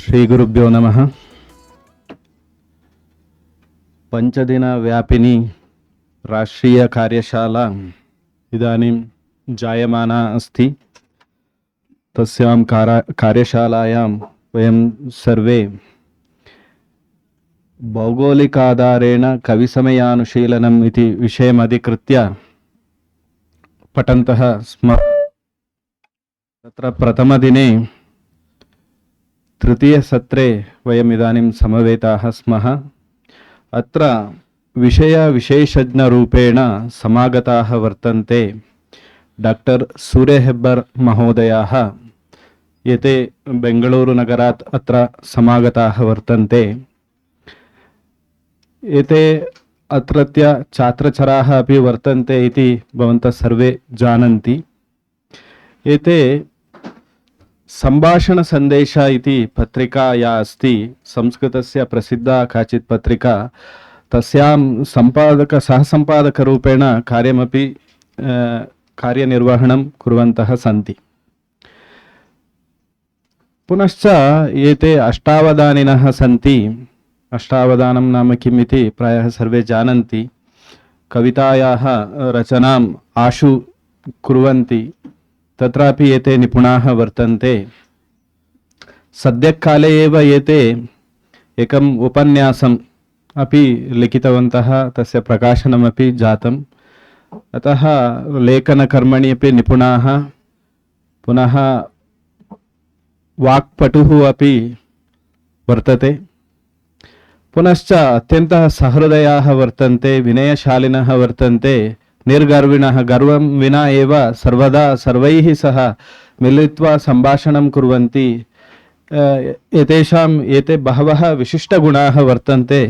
ಶ್ರೀ ಗುರುಭ್ಯೋ ನಮಃ. ಪಂಚದಿನ ವ್ಯಾಪಿನಿ ರಾಷ್ಟ್ರೀಯ ಕಾರ್ಯಶಾಲಾ ಇದಾनीं जायमाना अस्ति. तस्यां कार्यशालायां वयं सर्वे भौगोलिकाधारेण कविसमयानुशीलनम् इति विषयम् अधिकृत्य पठन्तः स्मः. तत्र प्रथमदिने तृतीयसत्रे वयम् इदानीं समवेताः स्मः. अत्र विषयविशेषज्ञरूपेण समागताः वर्तन्ते डॉक्टर सूर्य हेब्बार महोदयाः. एते बेंगळूरुनगरात् अत्र समागताः वर्तन्ते. एते अत्रत्य छात्रचराः अपि वर्तन्ते इति भवन्तः सर्वे जानन्ति. एते संभाषण संदेश इति पत्रिका या अस्ति, संस्कृतस्य प्रसिद्धा काचित् पत्रिका, तस्यां सहसम्पादकरूपेण कार्यमपि कार्यनिर्वहणं कुर्वन्तः सन्ति. पुनश्च एते अष्टावधानिनः सन्ति. अष्टावधानं नाम किम् इति प्रायः सर्वे जानन्ति. कवितायाः रचनाम् आशु कुर्वन्ति. तत्रापि एते निपुणाः वर्तन्ते. सद्यकाले एव एते एकम् उपन्यासम् अपि लिखितवन्तः. तस्य प्रकाशनमपि जातम्. अतः लेखनकर्मणि अपि निपुणाः. पुनः वाक्पटुः अपि वर्तते. पुनश्च अत्यन्तः सहृदयाः वर्तन्ते, विनयशालिनः वर्तन्ते, निर्गर्विणः, गर्वं विना एव सर्वदा सर्वैः सह मिलित्वा सम्भाषणं कुर्वन्ति. एतेषाम् एते बहवः विशिष्टगुणाः वर्तन्ते.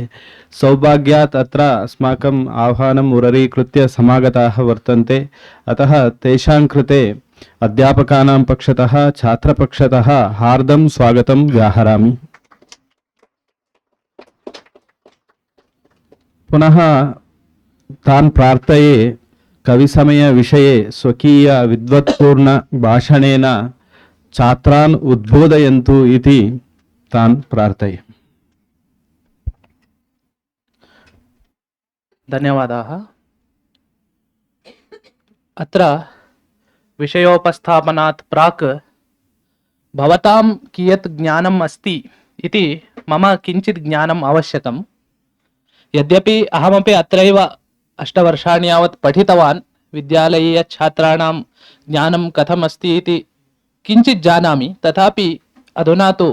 सौभाग्यात् अत्र अस्माकम् आह्वानम् उररीकृत्य समागताः वर्तन्ते. अतः तेषां कृते अध्यापकानां पक्षतः छात्रपक्षतः हार्दं स्वागतं व्याहरामि. पुनः तान् प्रार्थये कविसमय विषये स्वकीय विद्वत्पूर्ण भाषणेन छात्रान् उद्बोधयन्तु इति तान् प्रार्थये. धन्यवादाः. अत्र विषयोपस्थापनात् प्राक् भवतां कियत् ज्ञानम् अस्ति इति मम किञ्चित् ज्ञानम् आवश्यकम्. यद्यपि अहमपि अत्रैव 8 वर्षाणि यावत् पठितवान्, विद्यालयीयछात्राणां ज्ञानं कथम् अस्ति इति किञ्चित् जानामि. तथापि अधुना तु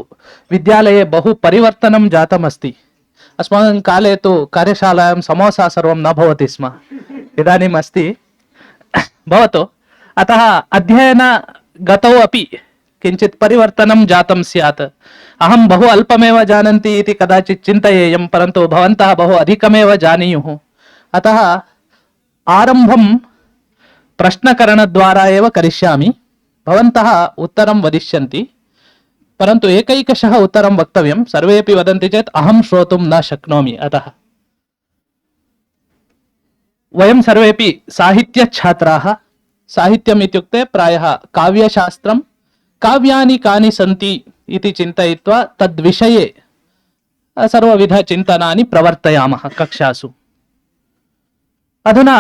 विद्यालये बहु परिवर्तनं जातम् अस्ति. अस्माकं काले तु कार्यशालायां समोसा सर्वं न भवति स्म, इदानीम् अस्ति. भवतु. अतः अध्ययनगतौ अपि किञ्चित् परिवर्तनं जातं स्यात्. अहं बहु अल्पमेव जानन्ति इति कदाचित् चिन्तयेयं, परन्तु भवन्तः बहु अधिकमेव जानीयुः. अतः आरम्भं प्रश्नकरणद्वारा एव करिष्यामि. भवन्तः उत्तरं वदिष्यन्ति, परन्तु एकैकशः उत्तरं वक्तव्यं. सर्वेपि वदन्ति चेत् अहं श्रोतुं न शक्नोमि. अतः वयं सर्वेपि साहित्यछात्राः. साहित्यम् इत्युक्ते प्रायः काव्यशास्त्रं, काव्यानि कानि सन्ति इति चिन्तयित्वा तद्विषये सर्वविधचिन्तनानि प्रवर्तयामः कक्षासु. अधुना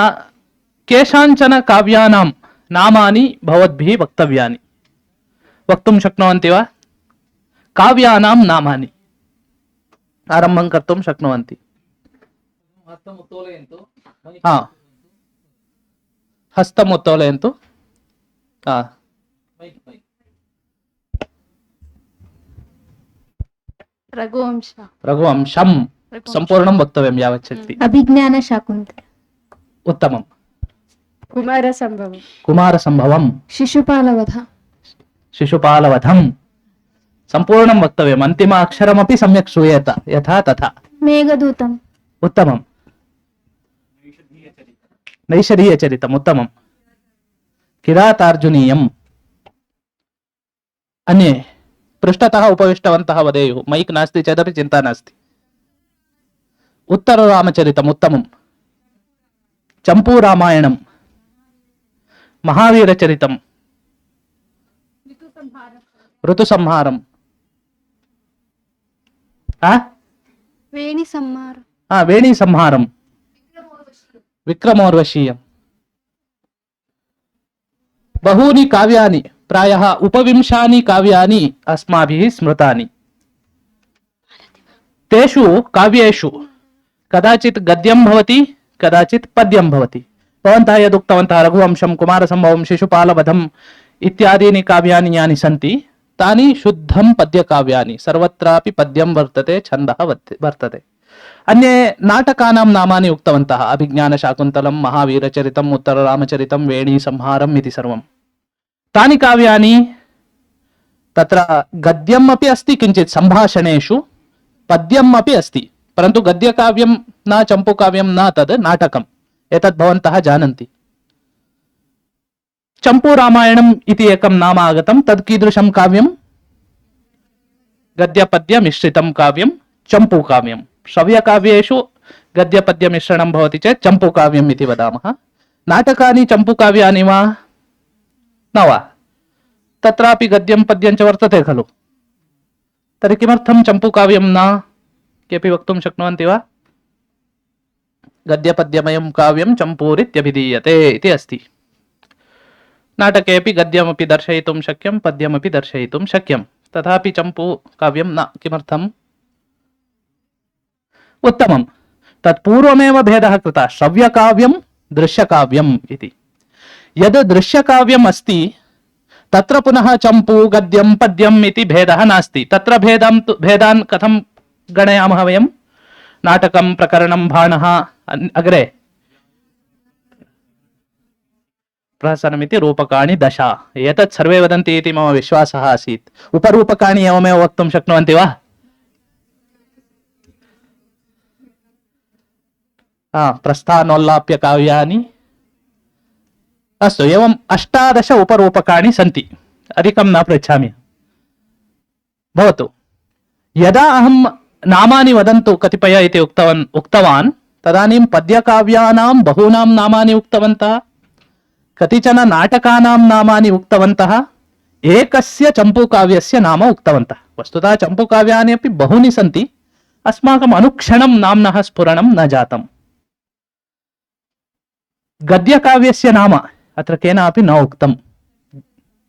केषाञ्चन काव्यानां नामानि भवद्भिः वक्तव्यानि. वक्तुं शक्नुवन्ति वा? काव्यानां नामानि आरम्भं कर्तुं शक्नुवन्ति. हस्तम् उत्तोलयन्तु. रघुवंशं सम्पूर्णं वक्तव्यं यावत् शक्ति. अभिज्ञानशाकुन्तलम्. उत्तमम्. कुमारसम्भवम्. शिशुपालवधं सम्पूर्णं वक्तव्यम्. अन्तिम अक्षरमपि सम्यक् श्रूयेत, यथा तथा. मेघदूतम्. उत्तमम्. नैषधीयचरितम्. उत्तमम्. किरातार्जुनीयम्. अन्ये पृष्ठतः उपविष्टवन्तः वदेयुः. मैक् नास्ति चेदपि चिन्ता नास्ति. उत्तररामचरितम्. उत्तमम्. चम्पूरामायणम्. महावीरचरितम्. ऋतुसंहारम्. वेणी सम्मार वेणी संहारम विक्रमोर्वशीयम बहूनि काव्यानि प्रायः उपविंशानि काव्यानि अस्माभिः स्मृतानि तेषु काव्येषु कदाचित् गद्यं भवति कदाचित् पद्यं भवति भवन्तः यदुक्तवन्तः रघुवंशं कुमारसम्भवं शिशुपालवधम् इत्यादीनि काव्यानि यानि सन्ति तानि शुद्धं पद्यकाव्यानि सर्वत्रापि पद्यं वर्तते छन्दः वर्तते अन्ये नाटकानां नामानि उक्तवन्तः अभिज्ञानशाकुन्तलं महावीरचरितम् उत्तररामचरितं वेणीसंहारम् इति सर्वं तानि काव्यानि तत्र गद्यम् अपि अस्ति किञ्चित् सम्भाषणेषु पद्यम् अपि अस्ति परन्तु गद्यकाव्यं न चम्पूकाव्यं न तद् नाटकम् एतद् भवन्तः जानन्ति चम्पूरामायणम् इति एकं नाम आगतं तद् कीदृशं काव्यं गद्यपद्यमिश्रितं काव्यं चम्पूकाव्यं श्रव्यकाव्येषु गद्यपद्यमिश्रणं भवति चेत् चम्पूकाव्यम् इति वदामः नाटकानि चम्पूकाव्यानि वा न वा तत्रापि गद्यं पद्यं च वर्तते खलु तर्हि किमर्थं चम्पूकाव्यं न केऽपि वक्तुं शक्नुवन्ति वा गद्यपद्यमयं काव्यं चम्पूरित्यभिधीयते इति अस्ति नाटकेऽपि गद्यमपि दर्शयितुं शक्यं पद्यमपि दर्शयितुं शक्यं तथापि चम्पूकाव्यं न किमर्थम् उत्तमं तत्पूर्वमेव भेदः कृतः श्रव्यकाव्यं दृश्यकाव्यम् इति यद् दृश्यकाव्यम् अस्ति तत्र पुनः चम्पू गद्यं पद्यम् इति भेदः नास्ति तत्र भेदान् कथं गणयामः वयं नाटकं प्रकरणं भाणः अग्रे प्रहसनमिति रूपकाणि दश एतत् सर्वे वदन्ति इति मम विश्वासः आसीत् उपरूपकाणि एवमेव वक्तुं शक्नुवन्ति वा प्रस्थानोल्लाप्य काव्यानि अस्तु एवं 18 उपरूपकाणि सन्ति अधिकं न पृच्छामि भवतु यदा अहं नामानि वदन्तु कतिपय इति उक्तवान् तदानीं पद्यकाव्यानां बहूनां नामानि उक्तवन्तः कतिचन नाटकानां नामानि उक्तवन्तः एकस्य चम्पूकाव्यस्य नाम उक्तवन्तः वस्तुतः चम्पूकाव्यानि अपि बहूनि सन्ति अस्माकम् अनुक्षणं नाम्नः स्फुरणं न जातम् गद्यकाव्यस्य नाम अत्र केनापि न उक्तम्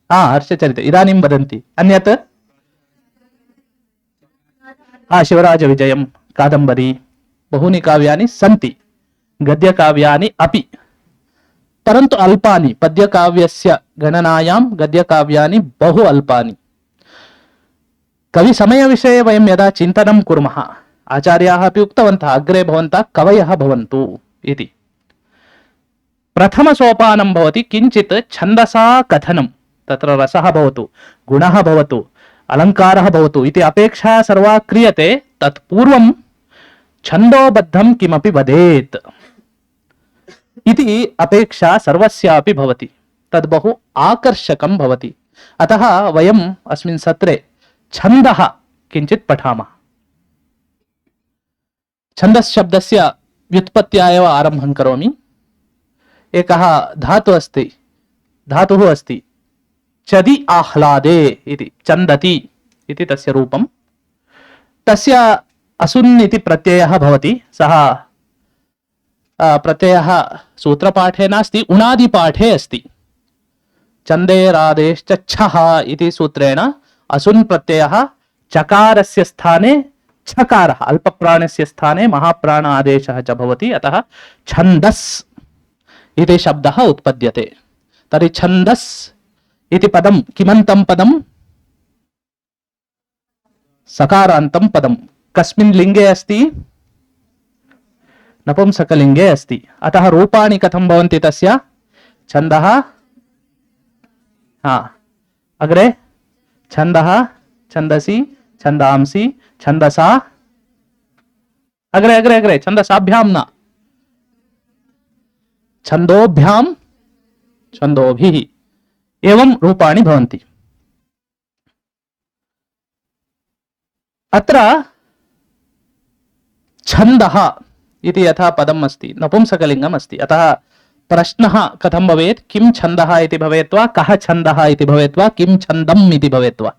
हर्षचरित इदानीं वदन्ति अन्यत् शिवराजविजयं कादम्बरी बहूनि काव्यानि सन्ति गद्यकाव्यानि अपि परन्तु अल्पानि पद्यकाव्यस्य गणनायां गद्यकाव्यानि बहु अल्पानि कविसमयविषये वयं यदा चिन्तनं कुर्मः आचार्याः अपि उक्तवन्तः अग्रे भवन्तः कवयः भवन्तु इति प्रथमसोपानं भवति किञ्चित् छन्दसा कथनं तत्र रसः भवतु गुणः भवतु अलङ्कारः भवतु इति अपेक्षा सर्वा क्रियते तत्पूर्वं छन्दोबद्धं किमपि वदेत् इति अपेक्षा सर्वस्यापि भवति तद् बहु आकर्षकं भवति अतः वयम् अस्मिन् सत्रे छन्दः किञ्चित् पठामः छन्दस् शब्दस्य व्युत्पत्त्या एव आरम्भं करोमि एकः धातुः अस्ति चदि आह्लादे इति चन्दति इति तस्य रूपं तस्य असुन् इति प्रत्ययः भवति सः प्रत्ययः सूत्रपाठे नास्ति उणादिपाठे अस्ति चन्देरादेश्च छः इति सूत्रेण असुन् प्रत्ययः चकारस्य स्थाने छकारः अल्पप्राणस्य स्थाने महाप्राण आदेशः च भवति अतः छन्दस् इति शब्दः उत्पद्यते तर्हि छन्दस् इति पदं किमन्तं पदं सकारान्तं पदं कस्मिन् लिङ्गे अस्ति नपुंसकलिङ्गे अस्ति अतः रूपाणि कथं भवन्ति तस्य छन्दः अग्रे छन्दः छन्दसि छन्दांसि छन्दसा अग्रे अग्रे अग्रे छन्दसाभ्यां न छन्दोभ्यां छन्दोभिः एवं रूपाणि भवन्ति अत्र छन्दः इति यथा पदम् अस्ति नपुंसकलिङ्गम् अस्ति अतः प्रश्नः कथं भवेत् किं छन्दः इति भवेत् वा कः छन्दः इति भवेत् वा किं छन्दम् इति भवेत् वा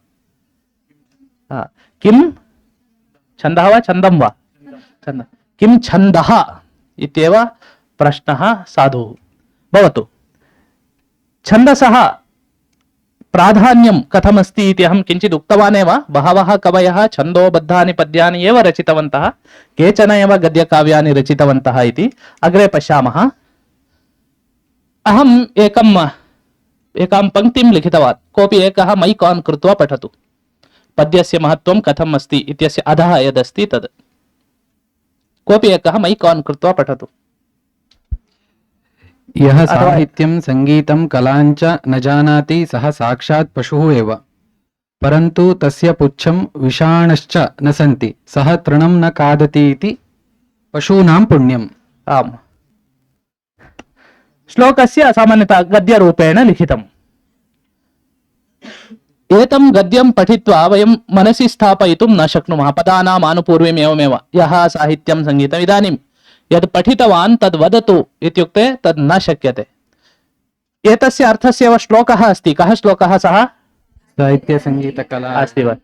किं छन्दः वा छन्दं वा छन्दः किं छन्दः इत्येव प्रश्नः साधुः भवतु छन्दसः प्राधान्यं कथमस्ति इति अहं किञ्चित् उक्तवानेव बहवः कवयः छन्दोबद्धानि पद्यानि एव रचितवन्तः केचन एव गद्यकाव्यानि रचितवन्तः इति अग्रे पश्यामः अहम् एकां पङ्क्तिं लिखितवान् कोऽपि एकः मैक् आन् कृत्वा पठतु पद्यस्य महत्त्वं कथम् अस्ति इत्यस्य अधः यदस्ति तद् कोऽपि एकः मैक् आन् कृत्वा पठतु यः साहित्यं संगीतं कलाञ्च न जानाति सः साक्षात् पशुः एव परन्तु तस्य पुच्छं विषाणश्च न सन्ति सः तृणं न खादति इति पशूनां पुण्यम् आम् श्लोकस्य सामान्यतः गद्यरूपेण लिखितम् एतं गद्यं पठित्वा वयं मनसि स्थापयितुं न शक्नुमः पदानाम् आनुपूर्व्यम् एवमेव यः साहित्यं संगीतम् इदानीं यद् पठितवान् तद् वदतु इत्युक्ते तद् न शक्यते एतस्य अर्थस्य एव श्लोकः अस्ति कः श्लोकः सः साहित्य संगीतकला अस्ति वा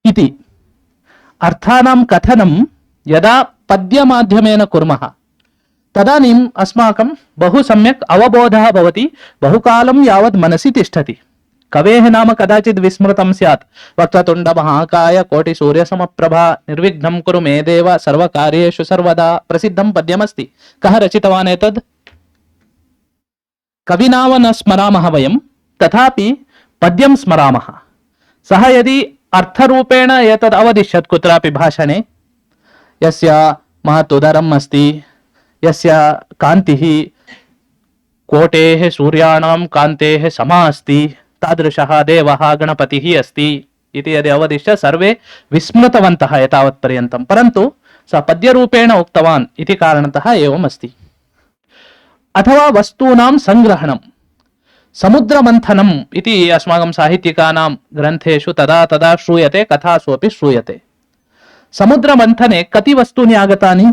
इति अर्थानां कथनं यदा पद्यमाध्यमेन कुर्मः तदानीम् अस्माकं बहु सम्यक् अवबोधः भवति बहुकालं यावत् मनसि तिष्ठति कवेः नाम कदाचित् विस्मृतं स्यात् वक्रतुण्ड महाकाय कोटिसूर्यसमप्रभा निर्विघ्नं कुरु मे देव सर्वकार्येषु सर्वदा प्रसिद्धं पद्यमस्ति कः रचितवान् एतद् कविनाम न स्मरामः वयं तथापि पद्यं स्मरामः सः यदि अर्थरूपेण एतद् अवदिश्यत् कुत्रापि भाषणे यस्य महत् उदरम् अस्ति यस्य कान्तिः कोटेः सूर्याणां कान्तेः समा अस्ति तादृशः देवः गणपतिः अस्ति इति यदि अवदिश्य सर्वे विस्मृतवन्तः एतावत्पर्यन्तं परन्तु सः पद्यरूपेण उक्तवान् इति कारणतः एवम् अस्ति अथवा वस्तूनां सङ्ग्रहणं समुद्रमन्थनम् इति अस्माकं साहित्यिकानां ग्रन्थेषु तदा तदा श्रूयते कथासु अपि श्रूयते समुद्रमन्थने कति वस्तूनि आगतानि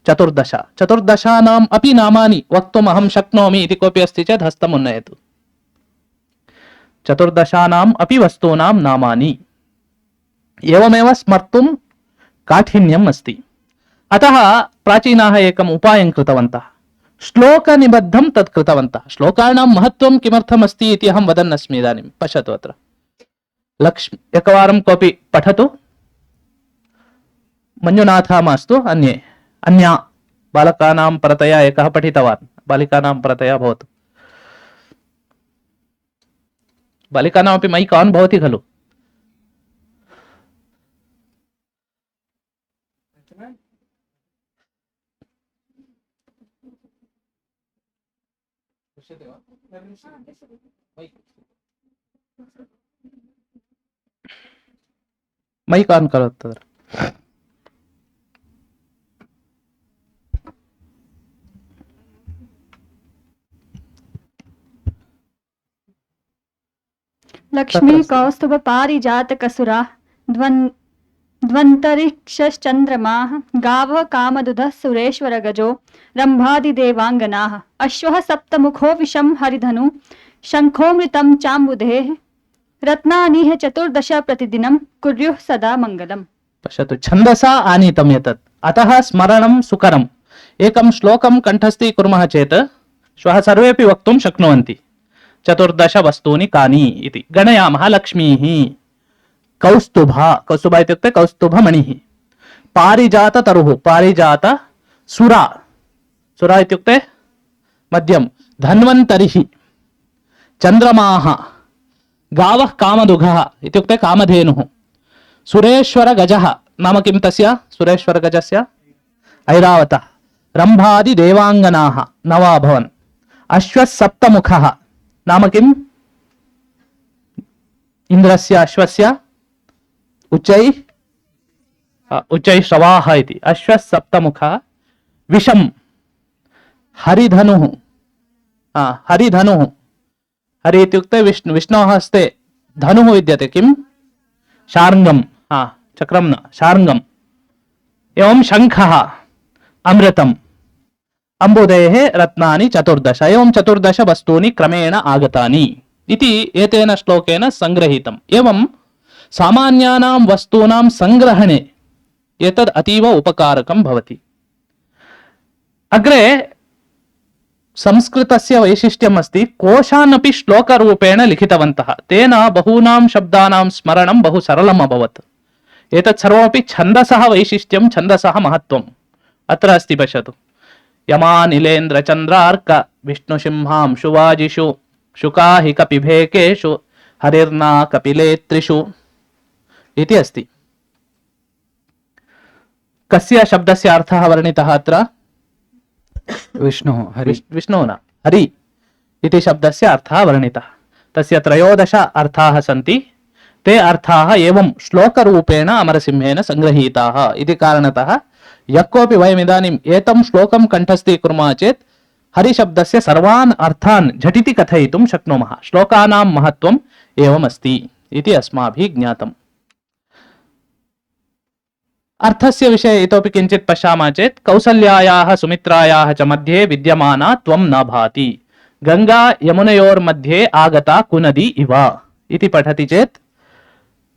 14 चतुर्दशानाम् अपि नामानि वक्तुम् अहं शक्नोमि इति कोऽपि अस्ति चेत् हस्तम् उन्नयतु 14 अपि वस्तूनां नामानि एवमेव स्मर्तुं काठिन्यम् अस्ति अतः प्राचीनाः एकम् उपायं कृतवन्तः श्लोकनिबद्धं तत् कृतवन्तः श्लोकानां महत्त्वं किमर्थम् अस्ति इति अहं वदन् अस्मि इदानीं पश्यतु अत्र लक्ष्मी एकवारं कोऽपि पठतु मञ्जुनाथः मास्तु अन्या बालकानां परतया एकः पठितवान् बालिकानां परतया भवतु बालिकानामपि मैक् आन् भवति खलु मैक् आन् करोतु तत्र लक्ष्मी कौस्तुभ पारिजात कसुरा द्वन्तरिक्षश्चन्द्रमाः गावः कामदुधः सुरेश्वर गजो रम्भादिदेवाङ्गनाः अश्वः सप्तमुखो विषं हरिधनु शङ्खोमृतं चाम्बुधेः रत्नानिह 14 प्रतिदिनं कुर्युः सदा मङ्गलम् पश्यतु छन्दसा आनीतम् एतत् अतः स्मरणं सुकरम् एकं श्लोकं कण्ठस्थीकुर्मः चेत् श्वः सर्वेपि वक्तुं शक्नुवन्ति 14 वस्तूनि कानि इति गणयामः लक्ष्मीः कौस्तुभा कौस्तुभा इत्युक्ते कौस्तुभमणिः पारिजात तरुः पारिजात सुरा सुरा इत्युक्ते मध्यं धन्वन्तरिः चन्द्रमाः गावः कामदुघः इत्युक्ते कामधेनुः सुरेश्वर गजः नाम किं तस्य सुरेश्वर गजस्य ऐरावतः रम्भादि देवाङ्गनाः 9 अभवन् अश्वः सप्तमुखः नाम किम् इन्द्रस्य अश्वस्य उच्चैः श्रवाः इति अश्वः सप्तमुखः विषं हरिधनुः हरिधनुः हरि इत्युक्ते विष्णोः हस्ते धनुः विद्यते किं शार्ङ्गं चक्रं न शार्ङ्गम् एवं शङ्खः अमृतं अम्बुधेः रत्नानि चतुर्दश एवं चतुर्दश वस्तूनि क्रमेण आगतानि इति एतेन श्लोकेन संग्रहीतम्। एवं सामान्यानां वस्तूनां संग्रहणे एतद् अतीव उपकारकं भवति। अग्रे संस्कृतस्य वैशिष्ट्यम् अस्ति, कोशान् अपि श्लोकरूपेण लिखितवन्तः, तेन बहूनां शब्दानां स्मरणं बहु सरलम् अभवत्। एतत् सर्वमपि छन्दसः वैशिष्ट्यं, छन्दसः महत्त्वम् अत्र अस्ति। पश्यतु, यमानिलेन्द्रचन्द्रार्क विष्णुसिंहांशुवाजिषु शुकाहि कपिभेकेषु हरिर्ना कपिलेत्रिषु इति अस्ति। कस्य शब्दस्य अर्थः वर्णितः अत्र? विष्णुः हरि विष्णुः न, हरि इति शब्दस्य अर्थः वर्णितः। तस्य 13 अर्थाः सन्ति। ते अर्थाः एवं श्लोकरूपेण अमरसिंहेन संगृहीताः इति कारणतः यः कोऽपि वयम् इदानीम् एतं श्लोकं कण्ठस्थीकुर्मः चेत् हरिशब्दस्य सर्वान् अर्थान् झटिति कथयितुं शक्नुमः। श्लोकानां महत्त्वम् एवम् अस्ति इति अस्माभिः ज्ञातम्। अर्थस्य विषये इतोपि किञ्चित् पश्यामः चेत्, कौसल्यायाः सुमित्रायाः च मध्ये विद्यमाना त्वं न भाति, गंगा यमुनयोर्मध्ये आगता कुनदी इव इति पठति चेत्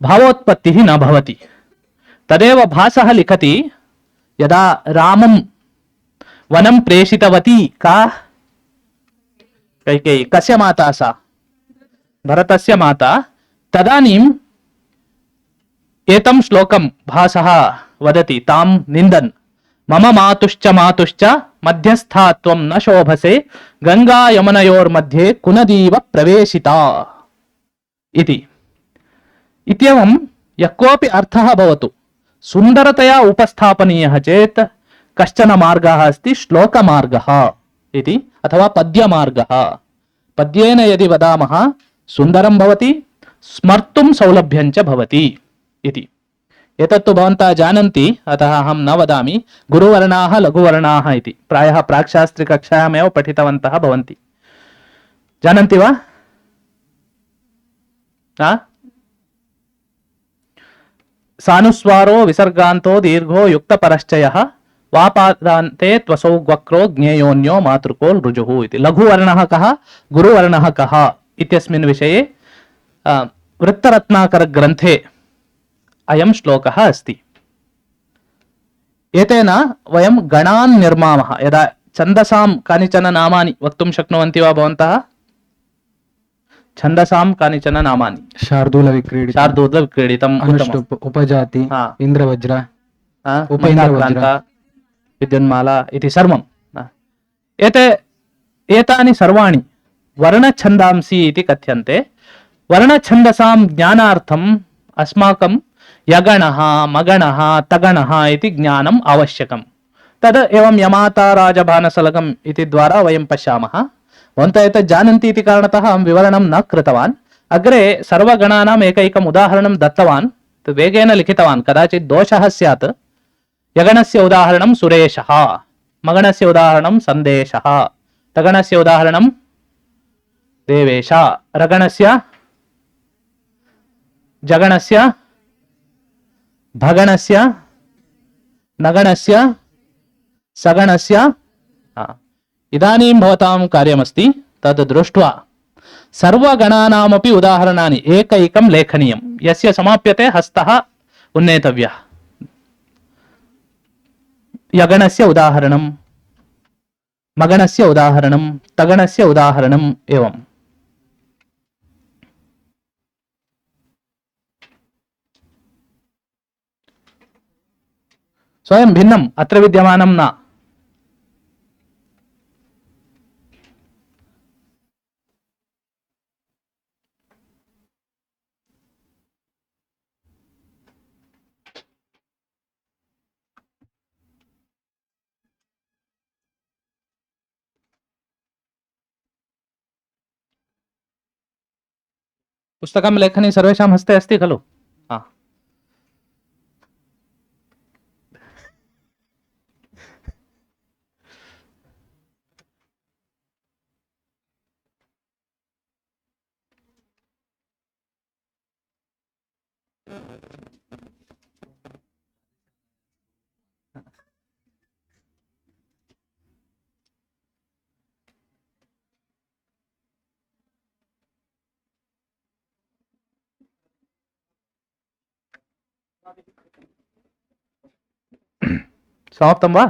भावोत्पत्तिः न भवति। तदेव भासः लिखति, यदा रामं वनं प्रेषितवती का कैकेयी, कस्य माता सा? भरतस्य माता। तदानीम् एतं श्लोकं भासः वदति तां निन्दन्, मम मातुश्च मध्यस्था त्वं न शोभसे, गंगा यमुनयोर्मध्ये कुनदीव प्रवेशिता इति। इत्येवं यः कोऽपि अर्थः भवतु सुन्दरतया उपस्थापनीयः चेत् कश्चन मार्गः अस्ति, श्लोकमार्गः इति, अथवा पद्यमार्गः। पद्येन यदि वदामः सुन्दरं भवति, स्मर्तुं सौलभ्यं च भवति इति। एतत्तु भवन्तः जानन्ति, अतः अहं न वदामि। गुरुवर्णाः लघुवर्णाः इति प्रायः प्राक्शास्त्रिकक्षायामेव पठितवन्तः भवन्ति। जानन्ति वा? सानुस्वारो विसर्गान्तो दीर्घो युक्तपरश्चयः वापादान्ते त्वसौ वक्रो ज्ञेयोन्यो मातृको ऋजुः इति। लघुवर्णः कः, गुरुवर्णः कः इत्यस्मिन् विषये वृत्तरत्नाकरग्रन्थे अयं श्लोकः अस्ति। एतेन वयं गणान् निर्मामः। यदा छन्दसां कानिचन नामानि वक्तुं शक्नुवन्ति वा भवन्तः? छन्दसां कानिचन नामानि। शार्दूलविक्रीडितम्, अनुष्टुप्, उपजाति, इन्द्रवज्र, उपैन्द्रवज्र, विद्युन्माला इति सर्वम्। एतानि सर्वाणि वर्णछन्दांसि इति कथ्यन्ते। वर्णछन्दसां ज्ञानार्थम् अस्माकं यगणः, मगणः, तगणः इति ज्ञानम् आवश्यकम्। तद् एवं यमाता राजभानसलगम् इति द्वारा वयं पश्यामः। भवन्तः एतत् जानन्ति इति कारणतः अहं विवरणं न कृतवान्। अग्रे सर्वगणानाम् एकैकम् उदाहरणं दत्तवान्, वेगेन लिखितवान्, कदाचित् दोषः स्यात्। यगणस्य उदाहरणं सुरेशः, मगणस्य उदाहरणं सन्देशः, तगणस्य उदाहरणं देवेश, रगणस्य, जगणस्य, भगणस्य, नगणस्य, सगणस्य। इदानीं भवतां कार्यमस्ति तद् दृष्ट्वा सर्वगणानामपि उदाहरणानि एकैकं लेखनीयं। यस्य समाप्यते हस्तः उन्नेतव्यः। यगणस्य उदाहरणं, मगणस्य उदाहरणं, तगणस्य उदाहरणम् एवम्। स्वयं भिन्नम् अत्र विद्यमानं न। पुस्तकं लेखनी सर्वेषां हस्ते अस्ति खलु? समाप्तं वा?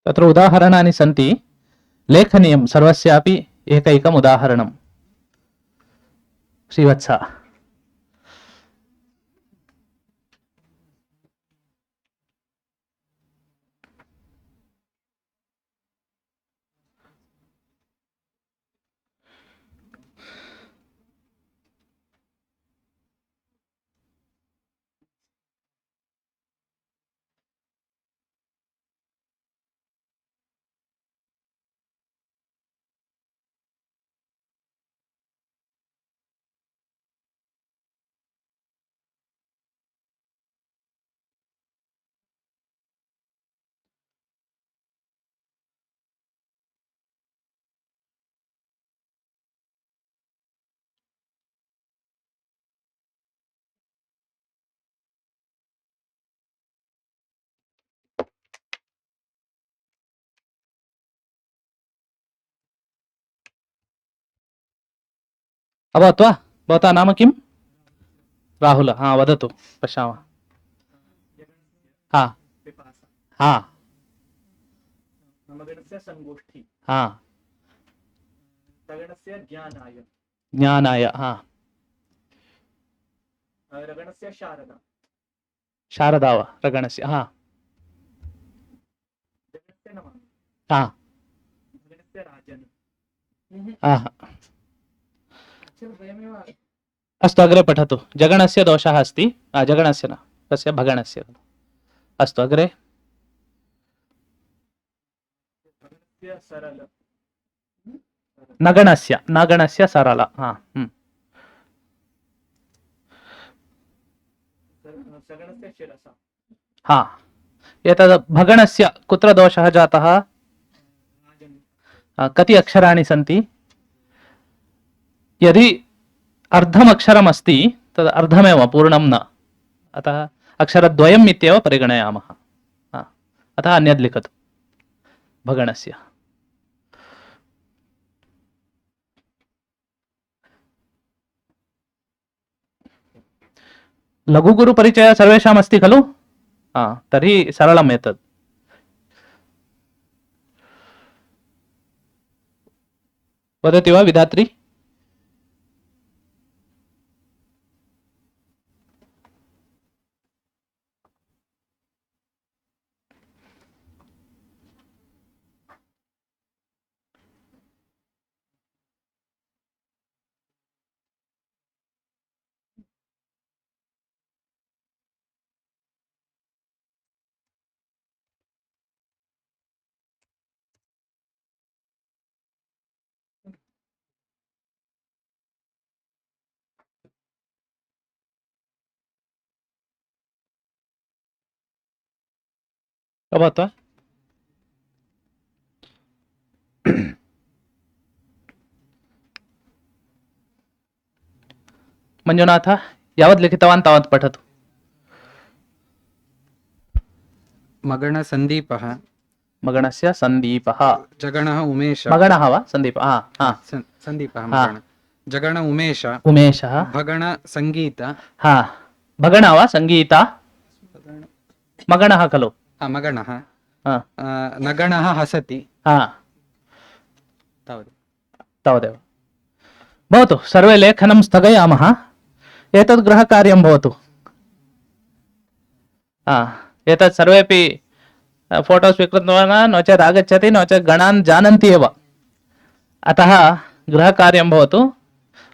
तत्र उदाहरणानि सन्ति, लेखनीयं सर्वस्यापि एकैकम् उदाहरणं। श्रीवत्स। अभवत् वा? भवतः नाम किं? राहुल। हा, वदतु, पश्यामः। हा हा नमगणस्य संगोष्ठी, हा, रगणस्य ज्ञानाय, ज्ञानाय। हा, रगणस्य शारदा, शारदा वा? रगणस्य। हा जगणस्य नमामि, हा रगणस्य राजन्। हा। अस्तु, अग्रे पठतु। जगणस्य दोषः अस्ति। जगणस्य न, तस्य भगणस्य। अस्तु, अग्रे। रगणस्य सरल, नगणस्य, नगणस्य सरल। हा, सगणस्य शिरसा, हा। एतद् भगणस्य कुत्र दोषः जातः? राजन्, कति अक्षराणि सन्ति? यदि अर्धम् अक्षरम् अस्ति तद् अर्धमेव, पूर्णं न। अतः अक्षरद्वयम् इत्येव परिगणयामः। अतः अन्यद् लिखतु भगणस्य। लघुगुरुपरिचयः सर्वेषाम् अस्ति खलु? तर्हि सरलम् एतत्। वदति वा विधात्री? अभवत् वा? मंजुनाथ, यावत् लिखितवान् तावत् पठतु। मगणसन्दीपः, मगणस्य सन्दीपः। जगणः उमेश, मगणः वा? सन्दीपः। हा, सन्दीपः हा। मगण, जगण उमेश, उमेशः। भगण संगीत, हा, भगणः वा? सङ्गीता। मगणः खलु? मगणः, हा, नगणः हसति। हा, तावत्। तावदेव। भवतु, सर्वे लेखनं स्थगयामः। एतद् गृहकार्यं भवतु। एतत् सर्वेपि फोटो स्वीकृतवान्, नो चेत् आगच्छति, नो चेत् गणान् जानन्ति एव। अतः गृहकार्यं भवतु।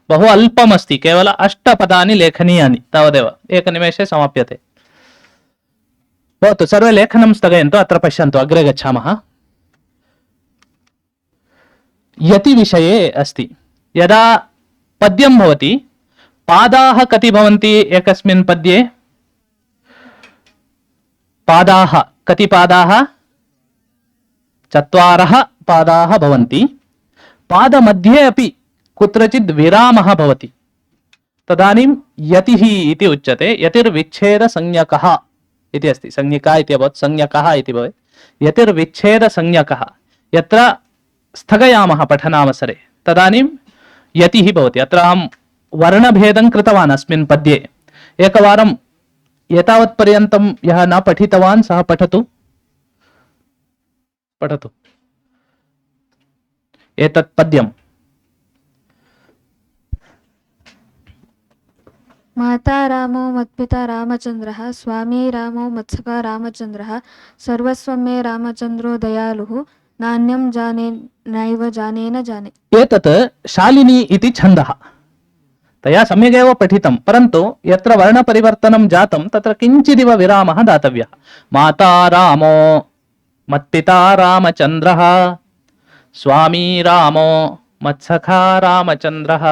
बहु अल्पमस्ति, केवल 8 पदानि लेखनीयानि, तावदेव। एकनिमेषे समाप्यते। भवतु, सर्वे लेखनं स्थगयन्तु। अत्र पश्यन्तु, अग्रे गच्छामः। यति विषये अस्ति। यदा पद्यं भवति, पादाः कति भवन्ति एकस्मिन् पद्ये? पादाः, कति पादाः? 4 पादाः भवन्ति पादमध्ये अपि कुत्रचित् विरामः भवति तदानीं यतिः इति उच्यते यतिर्विच्छेदसंज्ञकः इति अस्ति संज्ञका इति अभवत् संज्ञकः इति भवेत् यतिर्विच्छेदसंज्ञकः यत्र स्थगयामः पठनावसरे तदानीं यतिः भवति अत्र अहं वर्णभेदं कृतवान् अस्मिन् पद्ये एकवारं एतावत्पर्यन्तं यः न पठितवान् सः पठतु एतत् पद्यं माता रामो मत्पिता रामचन्द्रः स्वामी रामो मत्सखा रामचन्द्रः सर्वस्वं मे रामचन्द्रो दयालुः नान्यं जाने नैव जाने न जाने। एतत् शालिनी इति छन्दः तया सम्यगेव पठितं परन्तु यत्र वर्णपरिवर्तनं जातं तत्र किञ्चिदिव विरामः दातव्यः माता रामो मत्पिता रामचन्द्रः स्वामी रामो मत्सखा रामचन्द्रः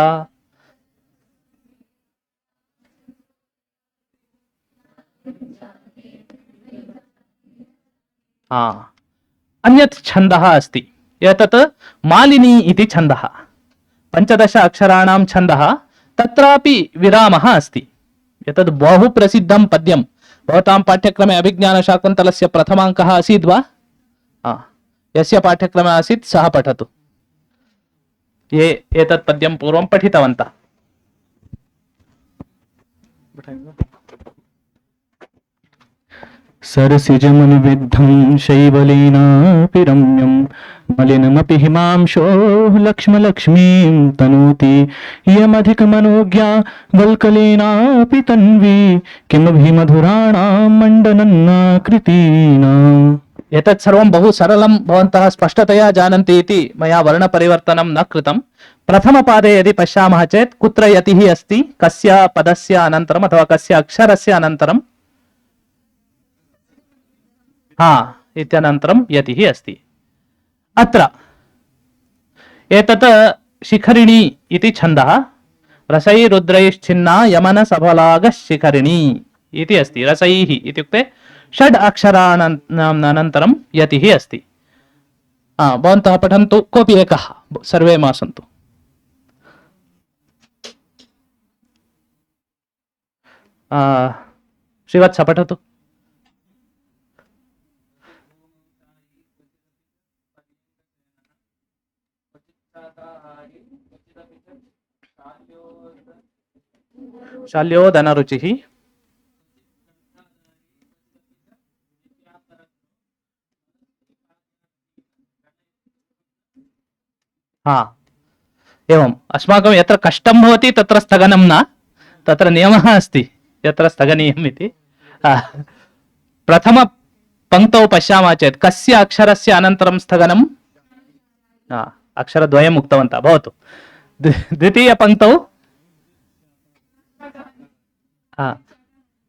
अन्यत् छन्दः अस्ति एतत् मालिनी इति छन्दः 15 अक्षराणां छन्दः तत्रापि विरामः अस्ति एतत् बहु प्रसिद्धं पद्यं भवतां पाठ्यक्रमे अभिज्ञानशाकुन्तलस्य प्रथमाङ्कः आसीत् वा यस्य पाठ्यक्रमे आसीत् सः पठतु ये एतत् पद्यं पूर्वं पठितवन्तः सरसिजमुनिविद्धं शैवलेनापि रम्यं मलिनमपि हिमांशो लक्ष्मलक्ष्मीं तनोति यमधिकमनोज्ञा वल्कलेनापि तन्वी किमभिमधुराणां मण्डनन्नाकृतीनाम्। एतत् सर्वं बहु सरलं भवन्तः स्पष्टतया जानन्ति इति मया वर्णपरिवर्तनं न कृतं प्रथमपादे यदि पश्यामः चेत् कुत्र यतिः अस्ति कस्य पदस्य अनन्तरम् अथवा कस्य अक्षरस्य अनन्तरं इत्यनन्तरं यतिः अस्ति अत्र एतत् शिखरिणी इति छन्दः रसैरुद्रैश्छिन्ना यमनसफलागः शिखरिणी इति अस्ति रसैः इत्युक्ते 6 अक्षराणानन्तरं यतिः अस्ति भवन्तः पठन्तु कोऽपि एकः सर्वे मा सन्तु श्रीवत्स पठतु शाल्योदनरुचिः एवम् अस्माकं यत्र कष्टं भवति तत्र स्थगनं न तत्र नियमः अस्ति यत्र स्थगनीयम् इति प्रथमपङ्क्तौ पश्यामः चेत् कस्य अक्षरस्य अनन्तरं स्थगनं अक्षरद्वयम् उक्तवन्तः भवतु द्वितीयपङ्क्तौ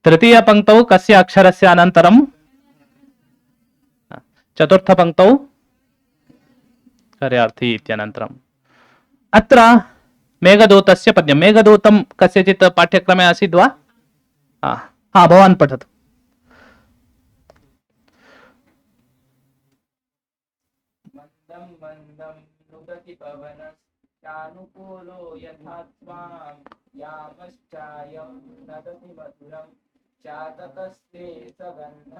तृतीयपङ्क्तौ कस्य अक्षरस्य अनन्तरं चतुर्थपङ्क्तौ कार्यार्थी इत्यनन्तरम् अत्र मेघदूतस्य पद्यं मेघदूतं कस्यचित् पाठ्यक्रमे आसीत् वा भवान् पठतु मन्दं मन्दं नुदति पवनश्चानुकूलो यथा त्वां यामश्चायं नदति मधुरं चातकस्ते सगन्ध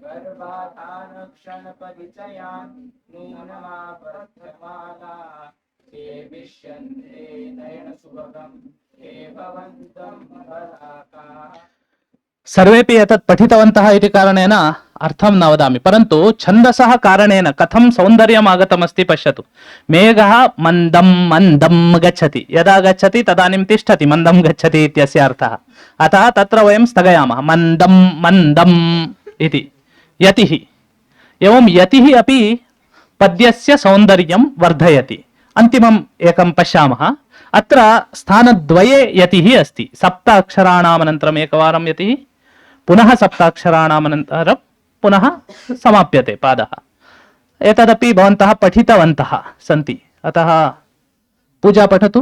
गर्भाधानक्षणपरिचयान् नूनमापथ्यमाला हे विश्यन्ते नयनसुभगं हे भवन्तं बलाकाः। सर्वेपि एतत् पठितवन्तः इति कारणेन अर्थं न वदामि परन्तु छन्दसः कारणेन कथं सौन्दर्यम् आगतमस्ति पश्यतु मेघः मन्दं मन्दं गच्छति यदा गच्छति तदानीं तिष्ठति मन्दं गच्छति इत्यस्य अर्थः अतः तत्र वयं स्थगयामः मन्दं मन्दम् इति यतिः एवं यतिः अपि पद्यस्य सौन्दर्यं वर्धयति अन्तिमम् एकं पश्यामः अत्र स्थानद्वये यतिः अस्ति 7 अक्षराणाम् अनन्तरम् एकवारं यतिः पुनः 7 अक्षराणाम् अनन्तरं पुनः समाप्यते पादः एतदपि भवन्तः पठितवन्तः सन्ति अतः पूजा पठतु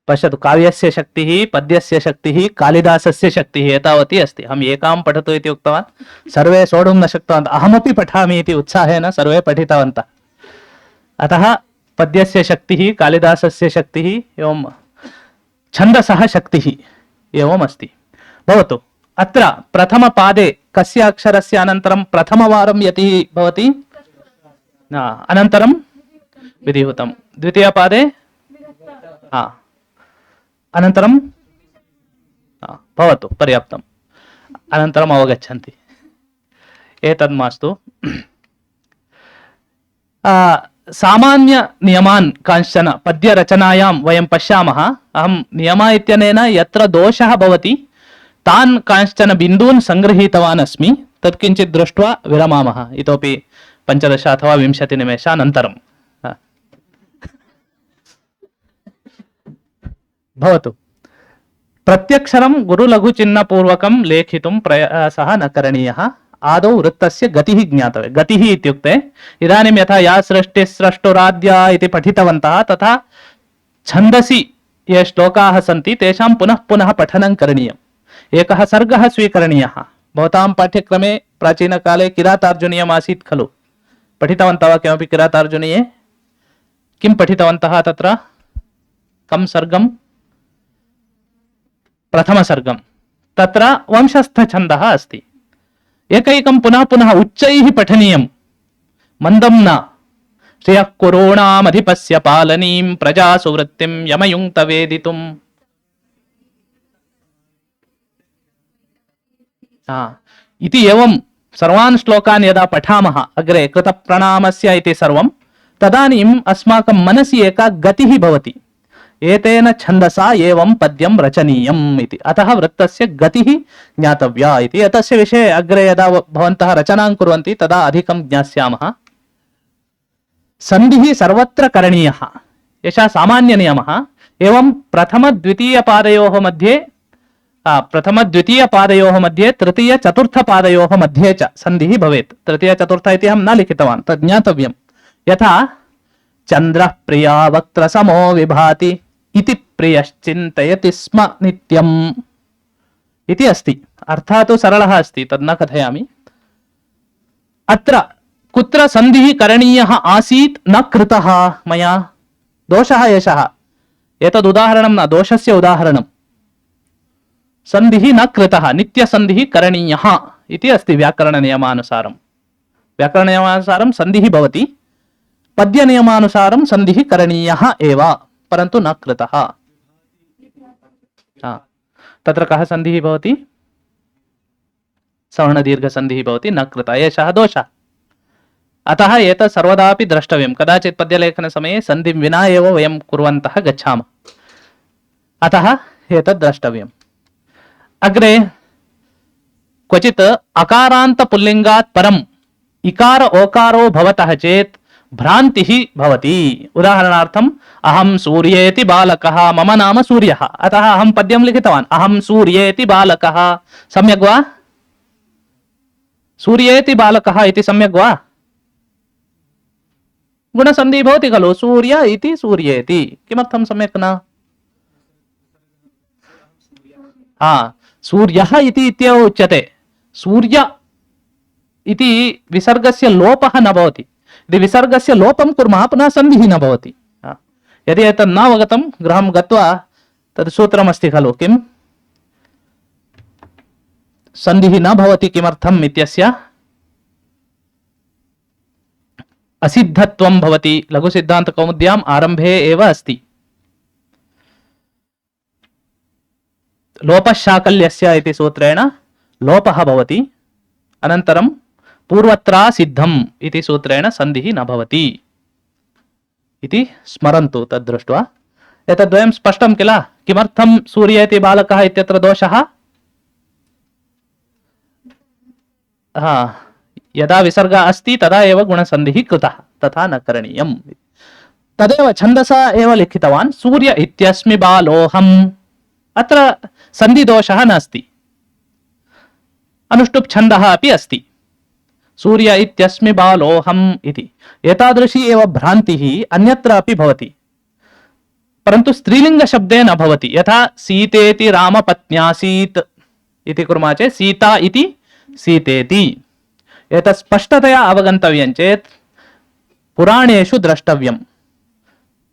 पश्यतु, काव्यस्य शक्तिः, पद्यस्य शक्तिः, कालिदासस्य शक्तिः एतावती अस्ति. अहम् एकां पठतु इति उक्तवान्, सर्वे सोढुं न शक्तवन्तः. अहमपि पठामि इति उत्साहेन सर्वे पठितवन्तः. अतः पद्यस्य शक्तिः, कालिदासस्य शक्तिः, एवं छन्दसः शक्तिः एवम् अस्ति. भवतु, अत्र प्रथमपादे कस्य अक्षरस्य अनन्तरं प्रथमवारं यतिः भवति? अनन्तरं विधिहुतं. द्वितीयपादे अनन्तरं भवतु, पर्याप्तम्. अनन्तरम् अवगच्छन्ति. एतद् मास्तु. सामान्य नियमान् कांश्चन पद्यरचनायां वयं पश्यामः. अहं नियम इत्यनेन यत्र दोषः भवति तान् कांश्चन बिन्दून् सङ्गृहीतवान् अस्मि. तत् किञ्चित् दृष्ट्वा विरमामः, इतोपि 15 अथवा 20 निमेषानन्तरं. भवतु. प्रत्यक्षरं गुरुलघुचिह्नपूर्वकं लेखितुं प्रयासः न करणीयः. आदौ वृत्तस्य गतिः ज्ञातव्या. गतिः इत्युक्ते इदानीं यथा या सृष्टिः स्रष्टुराद्या इति पठितवन्तः, तथा छन्दसि ये श्लोकाः सन्ति तेषां पुनः पुनः पठनं करणीयम्. एकः सर्गः स्वीकरणीयः. भवतां पाठ्यक्रमे प्राचीनकाले किरातार्जुनीयम् आसीत् खलु? पठितवन्तः वा किमपि किरातार्जुनीये? किं पठितवन्तः तत्र? कं सर्गं? प्रथमसर्गं. तत्र वंशस्थछन्दः अस्ति. एकैकं पुनः पुनः उच्चैः पठनीयं, मन्दं न. श्रियः कुरूणामधिपस्य पालनीं प्रजासु वृत्तिं यमयुङ्क्त वेदितुम्. इति एवं सर्वान् श्लोकान् यदा पठामः अग्रे कृतप्रणामस्य इति सर्वं, तदानीम् अस्माकं मनसि एका गतिः भवति. एतेन छन्दसा एवं पद्यं रचनीयम् इति. अतः वृत्तस्य गतिः ज्ञातव्या इति. एतस्य विषये अग्रे यदा भवन्तः रचनां कुर्वन्ति तदा अधिकं ज्ञास्यामः. सन्धिः सर्वत्र करणीयः, एषः सामान्यनियमः. एवं प्रथमद्वितीयपादयोः मध्ये तृतीयचतुर्थपादयोः मध्ये च सन्धिः भवेत्. तृतीयचतुर्थ इति अहं न लिखितवान्, तद् ज्ञातव्यं. यथा चन्द्रः प्रिया वक्त्रसमो विभाति इति प्रियश्चिन्तयति स्म नित्यम् इति अस्ति. अर्थः तु सरलः अस्ति, तद् न कथयामि. अत्र कुत्र सन्धिः करणीयः आसीत् न कृतः मया, दोषः एषः. एतद् उदाहरणं न, दोषस्य उदाहरणं. सन्धिः न कृतः, नित्यसन्धिः करणीयः इति अस्ति व्याकरणनियमानुसारं. व्याकरणनियमानुसारं सन्धिः भवति, पद्यनियमानुसारं सन्धिः करणीयः एव, परन्तु न कृतः. तत्र कः सन्धिः भवति? सवर्णदीर्घसन्धिः भवति, न कृतः. एषः दोषः. अतः एतत् सर्वदापि द्रष्टव्यं. कदाचित् पद्यलेखनसमये सन्धिं विना एव वयं कुर्वन्तः गच्छामः. अतः एतत् द्रष्टव्यम्. अग्रे क्वचित् अकारान्तपुल्लिङ्गात् परम् इकार ओकारो भवतः चेत् भ्रान्तिः भवति. उदाहरणार्थम् अहं सूर्येति बालकः, मम नाम सूर्यः, अतः अहं पद्यं लिखितवान्. अहं सूर्येति बालकः. सम्यक् वा? सूर्येति बालकः इति सम्यक् वा? गुणसन्धिः भवति खलु, सूर्य इति सूर्येति. किमर्थं सम्यक् न? सूर्यः इति इत्येव उच्यते. सूर्य इति विसर्गस्य लोपः न भवति. यदि विसर्गस्य लोपं कुर्मः पुनः सन्धिः न भवति. यदि एतत् न अवगतं गृहं गत्वा तद् सूत्रमस्ति खलु, किं सन्धिः न भवति किमर्थम् इत्यस्य असिद्धत्वं भवति. लघुसिद्धान्तकौमुद्याम् आरम्भे एव अस्ति. लोपशाकल्यस्य इति सूत्रेण लोपः भवति. अनन्तरं पूर्वत्रा सिद्धम् इति सूत्रेण सन्धिः न भवति इति स्मरन्तु. तद् दृष्ट्वा एतद्वयं स्पष्टं किल? किमर्थं सूर्येति बालकः इत्यत्र दोषः? यदा विसर्ग अस्ति तदा एव गुणसन्धिः कृतः, तथा न करणीयम्. तदेव छन्दसा एव लिखितवान्. सूर्य इत्यस्मि बालोऽहम्. अत्र सन्धिदोषः नास्ति. अनुष्टुप् छन्दः अपि अस्ति. सूर्य इत्यस्मि बालोऽहम् इति. एतादृशी एव भ्रान्तिः अन्यत्र अपि भवति. परन्तु स्त्रीलिङ्गशब्दे न भवति। यथा सीतेति रामपत्न्यासीत् इति कुर्मः चेत् सीता इति सीतेति। एतत् स्पष्टतया अवगन्तव्यं चेत् पुराणेषु द्रष्टव्यम्।